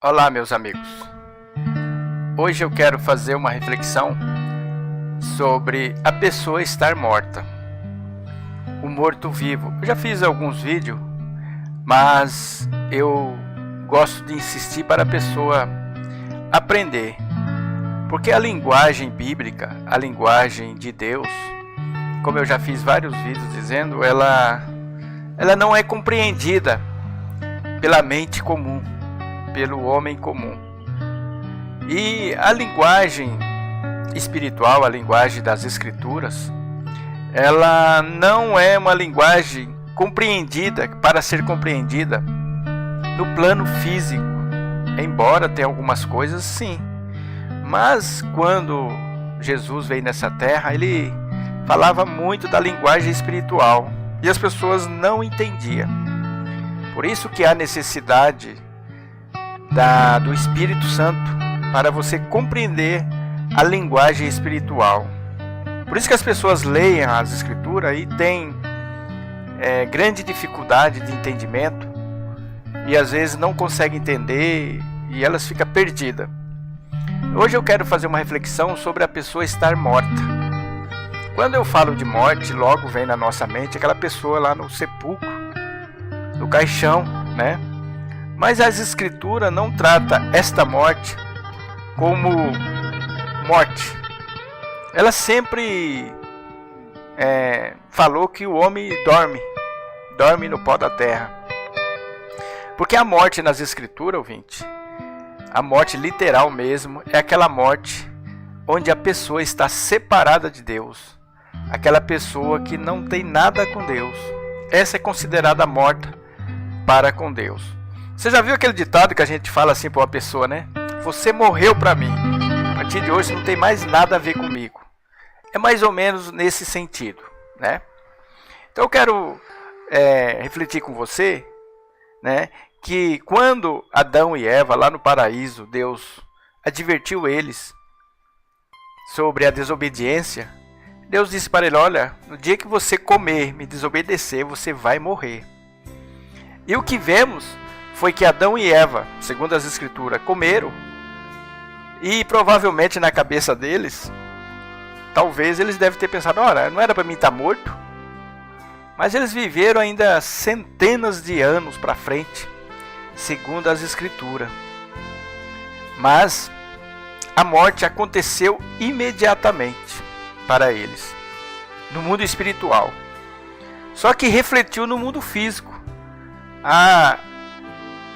Olá, meus amigos. Hoje eu quero fazer uma reflexão sobre a pessoa estar morta, o morto-vivo. Eu já fiz alguns vídeos, mas eu gosto de insistir para a pessoa aprender, porque a linguagem bíblica, a linguagem de Deus, como eu já fiz vários vídeos dizendo, ela não é compreendida pela mente comum, pelo homem comum. E a linguagem espiritual, a linguagem das escrituras, ela não é uma linguagem compreendida, para ser compreendida no plano físico, embora tenha algumas coisas sim. Mas quando Jesus veio nessa terra, ele falava muito da linguagem espiritual e as pessoas não entendiam. Por isso que há necessidade do Espírito Santo para você compreender a linguagem espiritual. Por isso que as pessoas leem as escrituras e têm grande dificuldade de entendimento e às vezes não conseguem entender e elas ficam perdidas. Hoje eu quero fazer uma reflexão sobre a pessoa estar morta. Quando eu falo de morte, logo vem na nossa mente aquela pessoa lá no sepulcro, no caixão, né? Mas as escrituras não tratam esta morte como morte. Ela sempre falou que o homem dorme no pó da terra. Porque a morte nas escrituras, ouvinte, a morte literal mesmo, é aquela morte onde a pessoa está separada de Deus. Aquela pessoa que não tem nada com Deus. Essa é considerada morta para com Deus. Você já viu aquele ditado que a gente fala assim para uma pessoa, né? Você morreu para mim. A partir de hoje você não tem mais nada a ver comigo. É mais ou menos nesse sentido, né? Então eu quero refletir com você, né? Que quando Adão e Eva lá no paraíso, Deus advertiu eles sobre a desobediência. Deus disse para ele: olha, no dia que você comer, me desobedecer, você vai morrer. E o que vemos foi que Adão e Eva, segundo as escrituras, comeram e provavelmente na cabeça deles, talvez eles devem ter pensado: olha, não era para mim estar morto? Mas eles viveram ainda centenas de anos para frente, segundo as escrituras. Mas a morte aconteceu imediatamente para eles, no mundo espiritual. Só que refletiu no mundo físico.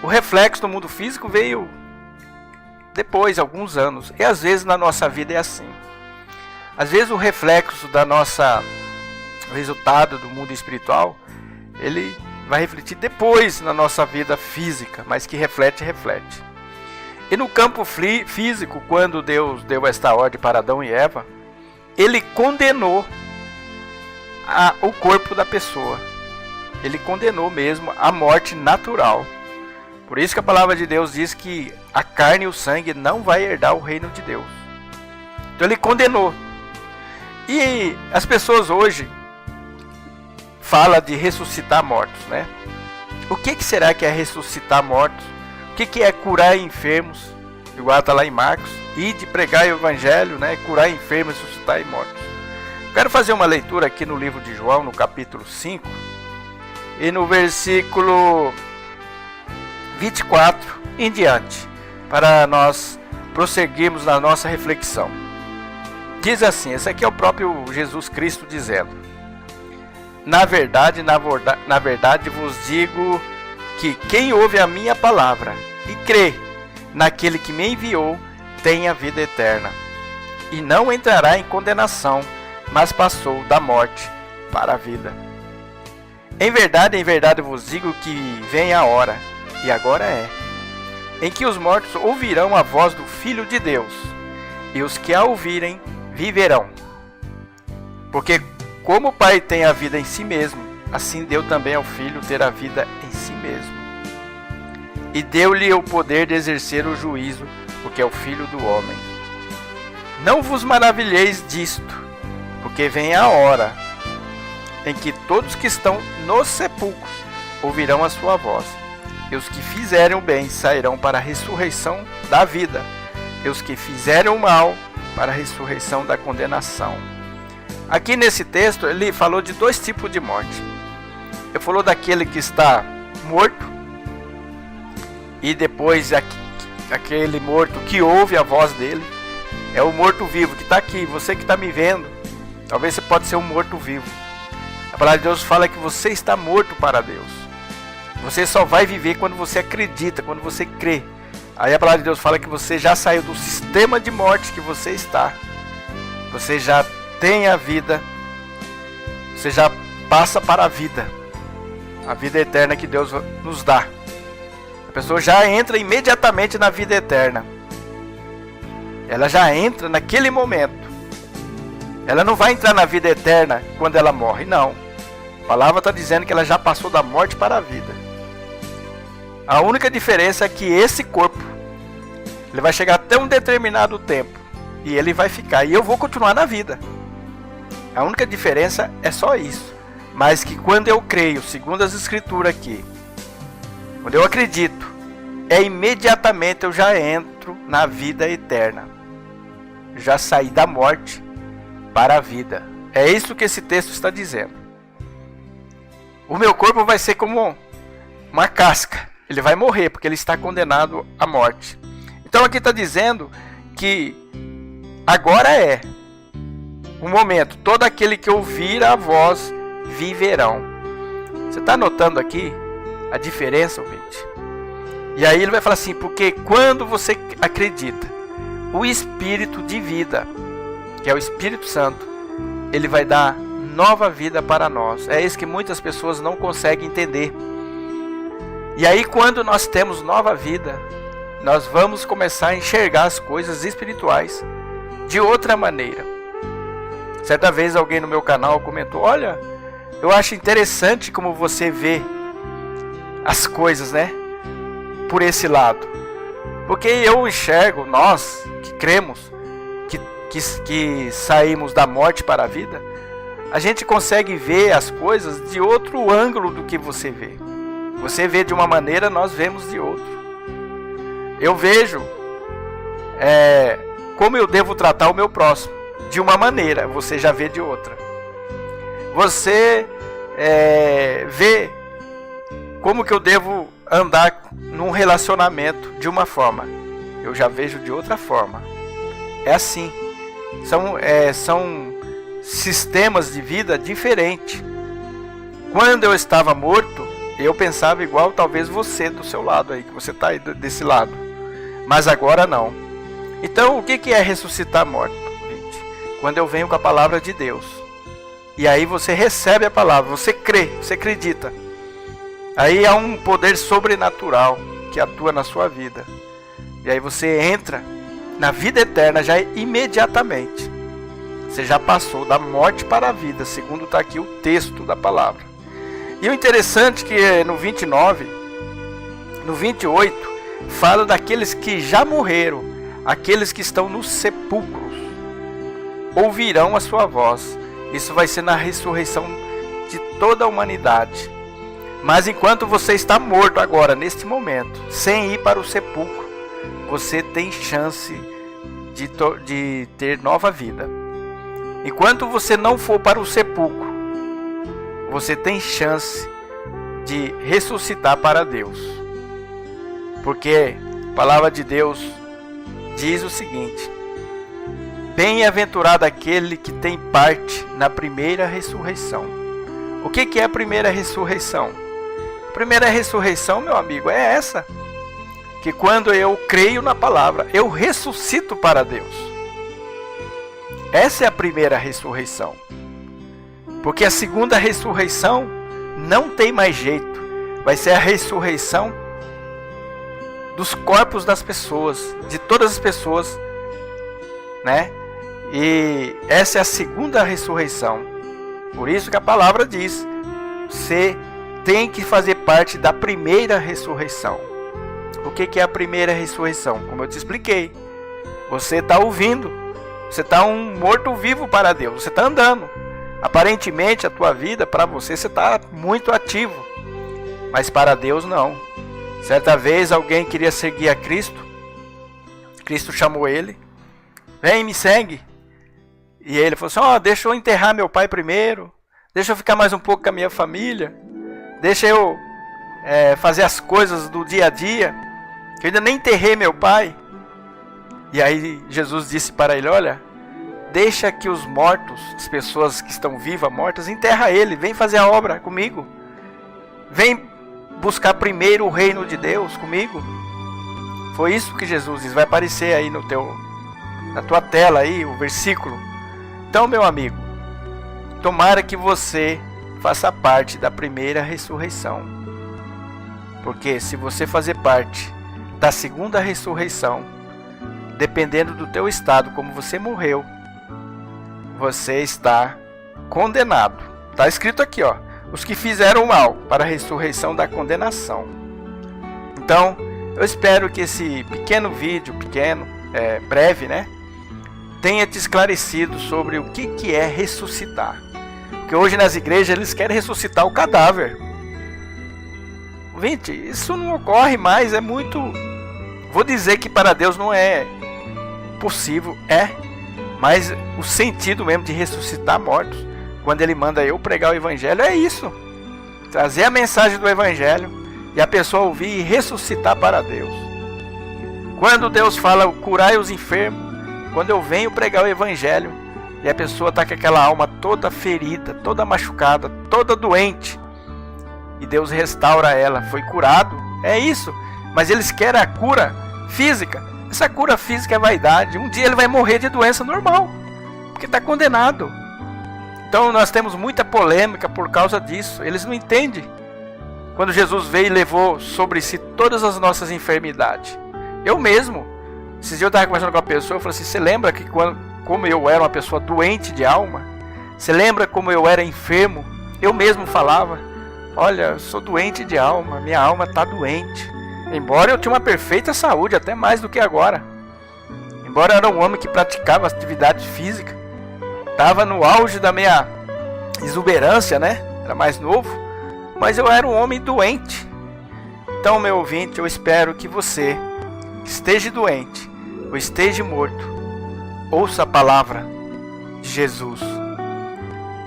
O reflexo do mundo físico veio depois, alguns anos. E às vezes na nossa vida é assim. Às vezes o reflexo o resultado do mundo espiritual, ele vai refletir depois na nossa vida física, mas que reflete. E no campo físico, quando Deus deu esta ordem para Adão e Eva, ele condenou o corpo da pessoa. Ele condenou mesmo a morte natural. Por isso que a palavra de Deus diz que a carne e o sangue não vai herdar o reino de Deus. Então ele condenou. E as pessoas hoje falam de ressuscitar mortos, né? O que será que é ressuscitar mortos? O que é curar enfermos? Igual está lá em Marcos. E de pregar o evangelho, né? Curar enfermos e ressuscitar mortos. Quero fazer uma leitura aqui no livro de João, no capítulo 5. E no versículo 24 em diante, para nós prosseguirmos na nossa reflexão. Diz assim, esse aqui é o próprio Jesus Cristo dizendo: na verdade vos digo que quem ouve a minha palavra e crê naquele que me enviou tem a vida eterna, e não entrará em condenação, mas passou da morte para a vida. Em verdade vos digo que vem a hora, e agora é, em que os mortos ouvirão a voz do Filho de Deus, e os que a ouvirem viverão. Porque como o Pai tem a vida em si mesmo, assim deu também ao Filho ter a vida em si mesmo. E deu-lhe o poder de exercer o juízo, porque é o Filho do homem. Não vos maravilheis disto, porque vem a hora em que todos que estão nos sepulcros ouvirão a sua voz, E os que fizerem o bem sairão para a ressurreição da vida, e os que fizerem o mal para a ressurreição da condenação. Aqui nesse texto ele falou de dois tipos de morte. Ele falou daquele que está morto, e depois aquele morto que ouve a voz dele. É o morto-vivo que está aqui. Você que está me vendo, talvez você pode ser um morto-vivo. A palavra de Deus fala que você está morto para Deus. Você só vai viver quando você acredita, quando você crê. Aí a palavra de Deus fala que você já saiu do sistema de morte que você está. Você já tem a vida. Você já passa para a vida eterna que Deus nos dá. A pessoa já entra imediatamente na vida eterna. Ela já entra naquele momento. Ela não vai entrar na vida eterna quando ela morre, não. A palavra está dizendo que ela já passou da morte para a vida. A única diferença é que esse corpo, ele vai chegar até um determinado tempo, e ele vai ficar, e eu vou continuar na vida. A única diferença é só isso. Mas que quando eu creio, segundo as escrituras aqui, quando eu acredito, imediatamente eu já entro na vida eterna. Já saí da morte para a vida. É isso que esse texto está dizendo. O meu corpo vai ser como uma casca. Ele vai morrer porque ele está condenado à morte. Então aqui está dizendo que agora é o momento. Todo aquele que ouvir a voz viverão. Você está notando aqui a diferença, ouvinte? E aí ele vai falar assim, porque quando você acredita, o Espírito de vida, que é o Espírito Santo, ele vai dar nova vida para nós. É isso que muitas pessoas não conseguem entender. E aí quando nós temos nova vida, nós vamos começar a enxergar as coisas espirituais de outra maneira. Certa vez alguém no meu canal comentou, olha, eu acho interessante como você vê as coisas, né? Por esse lado. Porque eu enxergo, nós que cremos, que saímos da morte para a vida, a gente consegue ver as coisas de outro ângulo do que você vê. Você vê de uma maneira, nós vemos de outro. Eu vejo como eu devo tratar o meu próximo de uma maneira, você já vê de outra. Você vê como que eu devo andar num relacionamento de uma forma, eu já vejo de outra forma. É assim. São sistemas de vida diferentes. Quando eu estava morto, eu pensava igual talvez você do seu lado aí, que você está aí desse lado. Mas agora não. Então o que é ressuscitar morto, gente? Quando eu venho com a palavra de Deus. E aí você recebe a palavra, você crê, você acredita. Aí há um poder sobrenatural que atua na sua vida. E aí você entra na vida eterna já imediatamente. Você já passou da morte para a vida, segundo está aqui o texto da palavra. E o interessante é que no 29, no 28, fala daqueles que já morreram, aqueles que estão nos sepulcros, ouvirão a sua voz. Isso vai ser na ressurreição de toda a humanidade. Mas enquanto você está morto agora, neste momento, sem ir para o sepulcro, você tem chance de ter nova vida. Enquanto você não for para o sepulcro, você tem chance de ressuscitar para Deus. Porque a palavra de Deus diz o seguinte: bem-aventurado aquele que tem parte na primeira ressurreição. O que é a primeira ressurreição? A primeira ressurreição, meu amigo, é essa. Que quando eu creio na palavra, eu ressuscito para Deus. Essa é a primeira ressurreição. Porque a segunda ressurreição não tem mais jeito. Vai ser a ressurreição dos corpos das pessoas, de todas as pessoas, né? E essa é a segunda ressurreição. Por isso que a palavra diz: você tem que fazer parte da primeira ressurreição. O que é a primeira ressurreição? Como eu te expliquei, você está ouvindo, você está um morto-vivo para Deus, você está andando. Aparentemente a tua vida, para você está muito ativo, mas para Deus não. Certa vez alguém queria seguir a Cristo. Cristo chamou ele. Vem, me segue. E ele falou assim, deixa eu enterrar meu pai primeiro. Deixa eu ficar mais um pouco com a minha família. Deixa eu fazer as coisas do dia a dia. Que eu ainda nem enterrei meu pai. E aí Jesus disse para ele, olha, deixa que os mortos, as pessoas que estão vivas, mortas, enterra ele. Vem fazer a obra comigo. Vem buscar primeiro o reino de Deus comigo. Foi isso que Jesus diz. Vai aparecer aí na tua tela aí o versículo. Então, meu amigo, tomara que você faça parte da primeira ressurreição. Porque se você fazer parte da segunda ressurreição, dependendo do teu estado, como você morreu, você está condenado. Está escrito aqui, os que fizeram mal para a ressurreição da condenação. Então, eu espero que esse pequeno vídeo, breve, né, tenha te esclarecido sobre o que é ressuscitar. Porque hoje nas igrejas eles querem ressuscitar o cadáver. Gente, isso não ocorre mais, é muito... Vou dizer que para Deus não é possível, mas o sentido mesmo de ressuscitar mortos, quando Ele manda eu pregar o Evangelho, é isso. Trazer a mensagem do Evangelho e a pessoa ouvir e ressuscitar para Deus. Quando Deus fala, curai os enfermos, quando eu venho pregar o Evangelho e a pessoa está com aquela alma toda ferida, toda machucada, toda doente, e Deus restaura ela, foi curado, é isso. Mas eles querem a cura física. Essa cura física é vaidade. Um dia ele vai morrer de doença normal, porque está condenado. Então nós temos muita polêmica por causa disso. Eles não entendem. Quando Jesus veio e levou sobre si todas as nossas enfermidades. Eu mesmo, esses dias eu estava conversando com uma pessoa, eu falei assim, você lembra que como eu era uma pessoa doente de alma? Você lembra como eu era enfermo? Eu mesmo falava, olha, eu sou doente de alma, minha alma está doente. Embora eu tinha uma perfeita saúde, até mais do que agora. Embora eu era um homem que praticava atividade física, estava no auge da minha exuberância, né? Era mais novo, mas eu era um homem doente. Então, meu ouvinte, eu espero que você esteja doente ou esteja morto, ouça a palavra de Jesus.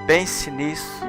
Pense nisso